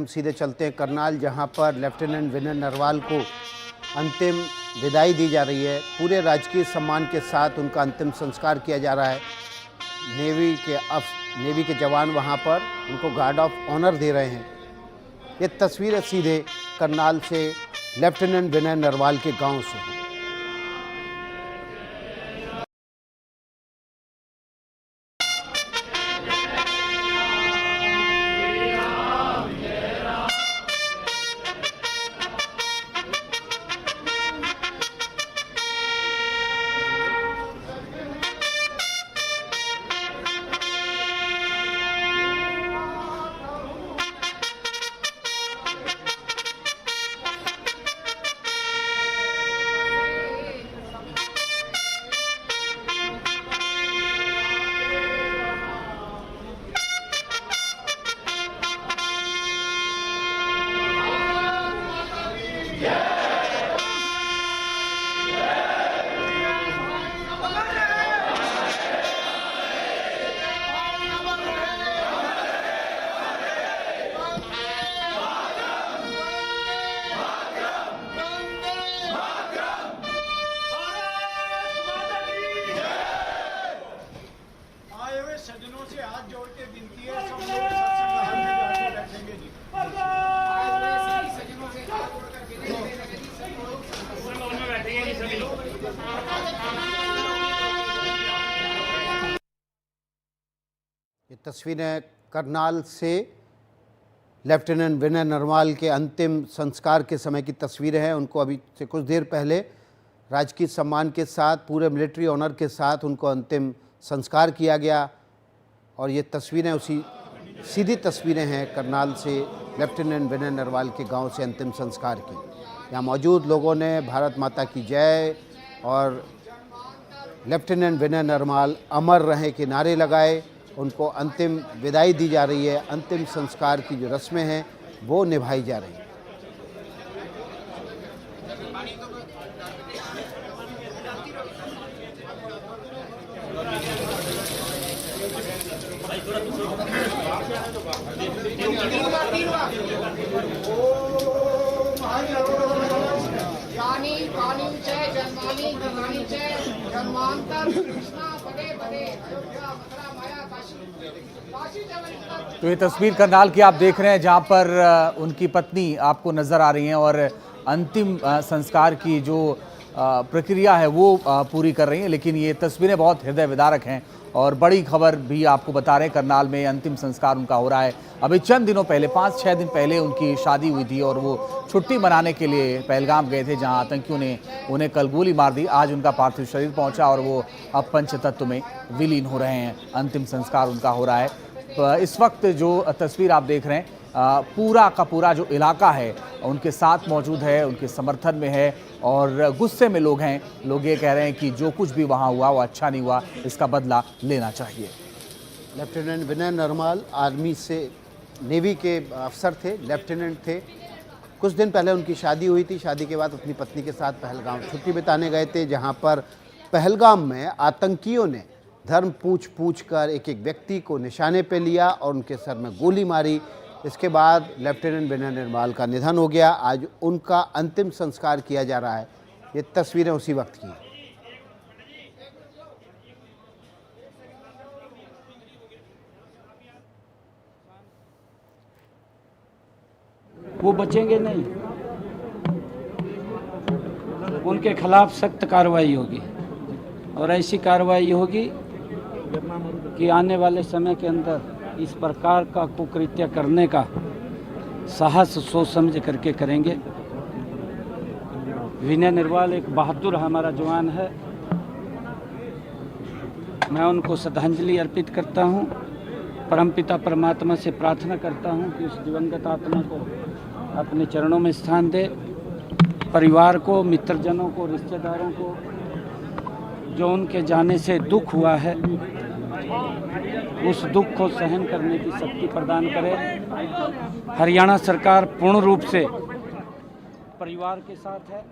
हम सीधे चलते हैं करनाल, जहां पर लेफ्टिनेंट विनय नरवाल को अंतिम विदाई दी जा रही है। पूरे राजकीय सम्मान के साथ उनका अंतिम संस्कार किया जा रहा है। नेवी के जवान वहां पर उनको गार्ड ऑफ ऑनर दे रहे हैं। ये तस्वीरें सीधे करनाल से लेफ्टिनेंट विनय नरवाल के गांव से हैं। सज्जनों से हाथ जोड़ के विनती है, सब लोग सत्संग में जाके बैठेंगे जी। ये तस्वीरें करनाल से लेफ्टिनेंट विनय नरवाल के अंतिम संस्कार के समय की तस्वीरें हैं। उनको अभी से कुछ देर पहले राजकीय सम्मान के साथ, पूरे मिलिट्री ऑनर के साथ उनको अंतिम संस्कार किया गया। और ये तस्वीरें उसी सीधी तस्वीरें हैं करनाल से लेफ्टिनेंट विनय नरवाल के गांव से अंतिम संस्कार की। यहाँ मौजूद लोगों ने भारत माता की जय और लेफ्टिनेंट विनय नरवाल अमर रहे के नारे लगाए। उनको अंतिम विदाई दी जा रही है। अंतिम संस्कार की जो रस्में हैं वो निभाई जा रही हैं। तो ये तस्वीर करनाल की आप देख रहे हैं, जहां पर उनकी पत्नी आपको नजर आ रही हैं और अंतिम संस्कार की जो प्रक्रिया है वो पूरी कर रही हैं। लेकिन ये तस्वीरें बहुत हृदय विदारक हैं और बड़ी खबर भी आपको बता रहे हैं। करनाल में अंतिम संस्कार उनका हो रहा है। अभी चंद दिनों पहले, 5-6 दिन पहले उनकी शादी हुई थी और वो छुट्टी मनाने के लिए पहलगाम गए थे, जहां आतंकियों ने उन्हें कल गोली मार दी। आज उनका पार्थिव शरीर पहुंचा और वो अब पंचतत्व में विलीन हो रहे हैं। अंतिम संस्कार उनका हो रहा है। तो इस वक्त जो तस्वीर आप देख रहे हैं, पूरा का पूरा जो इलाका है उनके साथ मौजूद है, उनके समर्थन में है और गुस्से में लोग हैं। लोग ये कह रहे हैं कि जो कुछ भी वहाँ हुआ वो अच्छा नहीं हुआ, इसका बदला लेना चाहिए। लेफ्टिनेंट विनय नरवाल आर्मी से, नेवी के अफसर थे, लेफ्टिनेंट थे। कुछ दिन पहले उनकी शादी हुई थी। शादी के बाद अपनी पत्नी के साथ पहलगाम छुट्टी बिताने गए थे, जहाँ पर पहलगाम में आतंकियों ने धर्म पूछ कर एक एक व्यक्ति को निशाने पे लिया और उनके सर में गोली मारी। इसके बाद लेफ्टिनेंट विनय नरवाल का निधन हो गया। आज उनका अंतिम संस्कार किया जा रहा है। ये तस्वीरें उसी वक्त की हैं। वो बचेंगे नहीं, उनके खिलाफ सख्त कार्रवाई होगी और ऐसी कार्रवाई होगी कि आने वाले समय के अंदर इस प्रकार का कुकृत्य करने का साहस सोच समझ करके करेंगे। विनय नरवाल एक बहादुर हमारा जवान है। मैं उनको श्रद्धांजलि अर्पित करता हूं। परमपिता परमात्मा से प्रार्थना करता हूं कि उस दिवंगत आत्मा को अपने चरणों में स्थान दे। परिवार को, मित्रजनों को, रिश्तेदारों को जो उनके जाने से दुख हुआ है, उस दुख को सहन करने की शक्ति प्रदान करे। हरियाणा सरकार पूर्ण रूप से परिवार के साथ है।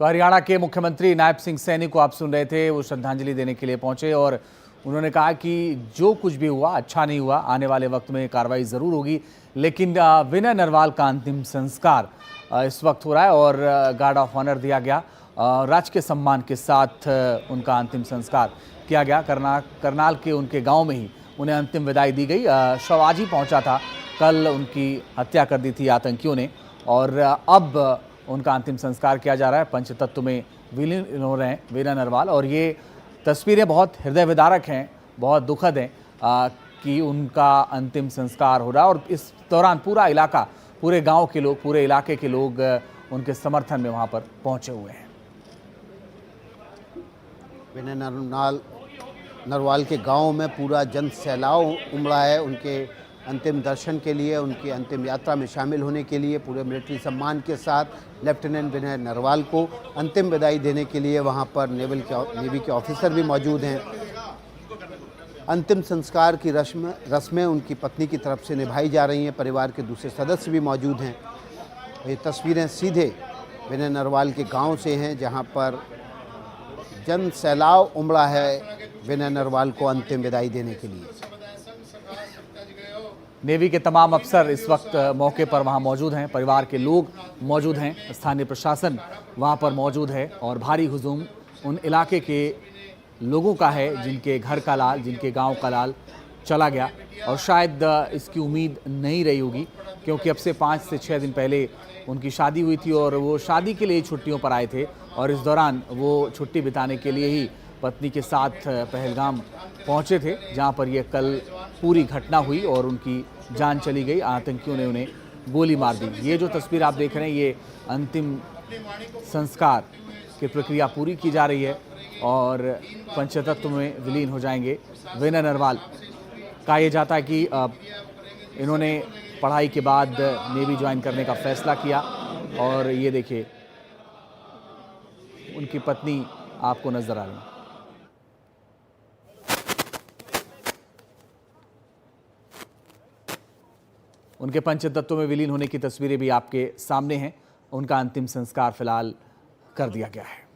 तो हरियाणा के मुख्यमंत्री नायब सिंह सैनी को आप सुन रहे थे, वो श्रद्धांजलि देने के लिए पहुंचे और उन्होंने कहा कि जो कुछ भी हुआ अच्छा नहीं हुआ, आने वाले वक्त में कार्रवाई ज़रूर होगी, लेकिन विनय नरवाल का अंतिम संस्कार इस वक्त हो रहा है और गार्ड ऑफ ऑनर दिया गया। राजकीय सम्मान के साथ उनका अंतिम संस्कार किया गया। करनाल के उनके गांव में ही उन्हें अंतिम विदाई दी गई। शव आज ही पहुंचा था, कल उनकी हत्या कर दी थी आतंकियों ने और अब उनका अंतिम संस्कार किया जा रहा है। पंचतत्व में विलीन हो रहे हैं विनय नरवाल और ये तस्वीरें बहुत हृदय विदारक हैं, बहुत दुखद हैं कि उनका अंतिम संस्कार हो रहा है और इस दौरान पूरा इलाका, पूरे गांव के लोग, पूरे इलाके के लोग उनके समर्थन में वहां पर पहुंचे हुए हैं। विनय नरवाल के गांव में पूरा जन सैलाब उमड़ा है उनके अंतिम दर्शन के लिए, उनकी अंतिम यात्रा में शामिल होने के लिए। पूरे मिलिट्री सम्मान के साथ लेफ्टिनेंट विनय नरवाल को अंतिम विदाई देने के लिए वहां पर नेवी के ऑफिसर भी मौजूद हैं। अंतिम संस्कार की रस्में उनकी पत्नी की तरफ से निभाई जा रही हैं, परिवार के दूसरे सदस्य भी मौजूद हैं। ये तस्वीरें सीधे विनय नरवाल के गांव से हैं जहां पर जन सैलाब उमड़ा है विनय नरवाल को अंतिम विदाई देने के लिए। नेवी के तमाम अफसर इस वक्त मौके पर वहां मौजूद हैं, परिवार के लोग मौजूद हैं, स्थानीय प्रशासन वहां पर मौजूद है और भारी हुजूम उन इलाके के लोगों का है जिनके घर का लाल, जिनके गांव का लाल चला गया और शायद इसकी उम्मीद नहीं रही होगी क्योंकि अब से 5 से 6 दिन पहले उनकी शादी हुई थी और वो शादी के लिए छुट्टियों पर आए थे और इस दौरान वो छुट्टी बिताने के लिए ही पत्नी के साथ पहलगाम पहुंचे थे जहां पर ये कल पूरी घटना हुई और उनकी जान चली गई। आतंकियों ने उन्हें गोली मार दी। ये जो तस्वीर आप देख रहे हैं ये अंतिम संस्कार की प्रक्रिया पूरी की जा रही है और पंचतत्व में विलीन हो जाएंगे विनय नरवाल। कहा यह जाता है कि इन्होंने पढ़ाई के बाद नेवी ज्वाइन करने का फैसला किया और ये देखिए उनकी पत्नी आपको नजर आ रही है। उनके पंचतत्व में विलीन होने की तस्वीरें भी आपके सामने हैं। उनका अंतिम संस्कार फिलहाल कर दिया गया है।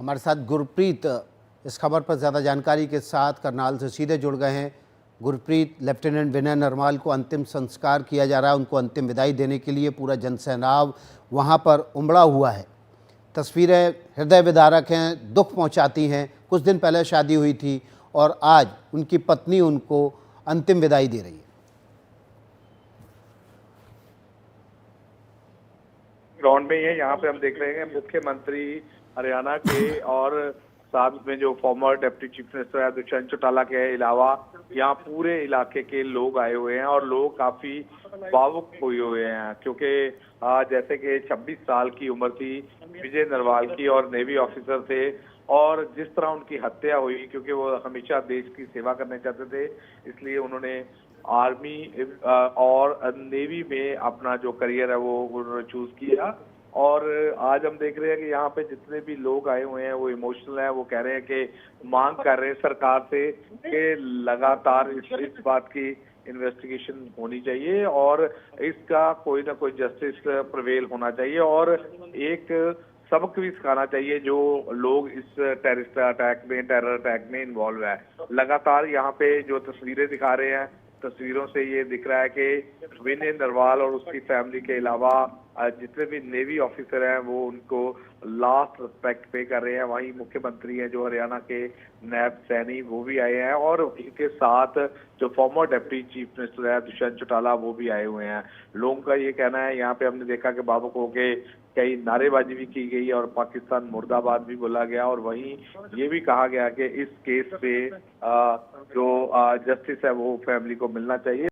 हमारे साथ गुरप्रीत इस खबर पर ज़्यादा जानकारी के साथ करनाल से सीधे जुड़ गए हैं। गुरप्रीत, लेफ्टिनेंट विनय नरवाल को अंतिम संस्कार किया जा रहा है, उनको अंतिम विदाई देने के लिए पूरा जनसैलाब वहां पर उमड़ा हुआ है। तस्वीरें हृदय विदारक हैं, दुख पहुंचाती हैं। कुछ दिन पहले शादी हुई थी और आज उनकी पत्नी उनको अंतिम विदाई दे रही है। ग्राउंड में ही है, यहाँ पे हम देख रहे हैं मुख्यमंत्री हरियाणा के और साथ में जो फॉर्मर डिप्टी चीफ मिनिस्टर है दुष्यंत चौटाला के अलावा यहाँ पूरे इलाके के लोग आए हुए हैं और लोग काफी भावुक हुए हैं क्योंकि जैसे कि 26 साल की उम्र थी विजय नरवाल की और नेवी ऑफिसर थे और जिस तरह उनकी हत्या हुई क्योंकि वो हमेशा देश की सेवा करना चाहते थे, इसलिए उन्होंने आर्मी और नेवी में अपना जो करियर है वो उन्होंने चूज किया। और आज हम देख रहे हैं कि यहाँ पे जितने भी लोग आए हुए हैं वो इमोशनल हैं, वो कह रहे हैं कि मांग कर रहे हैं सरकार से कि लगातार इस बात की इन्वेस्टिगेशन होनी चाहिए और इसका कोई ना कोई जस्टिस प्रिवेल होना चाहिए और एक सबक भी सिखाना चाहिए जो लोग इस टेरर अटैक में इन्वॉल्व है। लगातार यहाँ पे जो तस्वीरें दिखा रहे हैं तस्वीरों से ये दिख रहा है कि विनय नरवाल और उसकी फैमिली के अलावा जितने भी नेवी ऑफिसर हैं वो उनको लास्ट रिस्पेक्ट पे कर रहे हैं। वहीं मुख्यमंत्री हैं जो हरियाणा के नैब सैनी वो भी आए हैं और उनके साथ जो फॉर्मर डिप्टी चीफ मिनिस्टर है दुष्यंत चौटाला वो भी आए हुए हैं। लोगों का ये कहना है, यहाँ पे हमने देखा कि भावुक होके कई नारेबाजी भी की गई और पाकिस्तान मुर्दाबाद भी बोला गया और वहीं ये भी कहा गया कि इस केस पे जो जस्टिस है वो फैमिली को मिलना चाहिए।